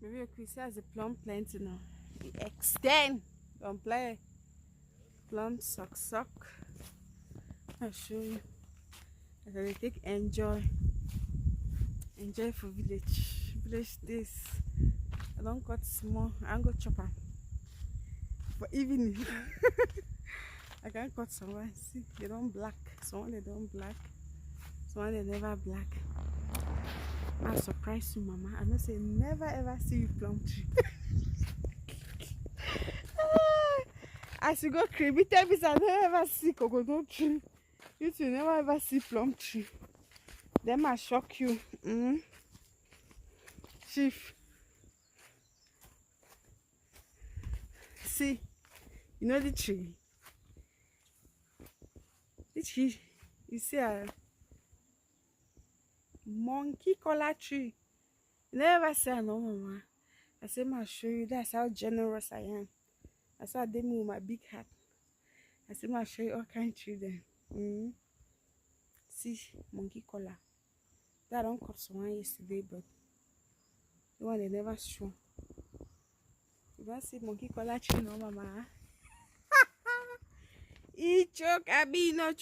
Maybe you could see as the plum plenty now. It extend. Don't play. Plum suck. I'll show you. As they take enjoy. Enjoy for village. Village this. I don't cut small. I don't go chop am. For evening. I can cut someone. See, they don't black. Someone they don't black. Someone they never black. I'll surprise you, Mama. I know say never ever see you plum tree. As you go creepy, tell me I never ever see coconut tree. You two never ever see plum tree. Them I shock you. Chief. See, you know the tree. The tree. You see a monkey kola tree. You never say no, Mama. I say I'll show you. That's how generous I am. That's how I did me with my big hat. I say I'll show you all kind of tree then. See, monkey kola. That I don't cut someone yesterday, but the one they never show. You don't see monkey kola tree no, Mama. He choke, I be no choke.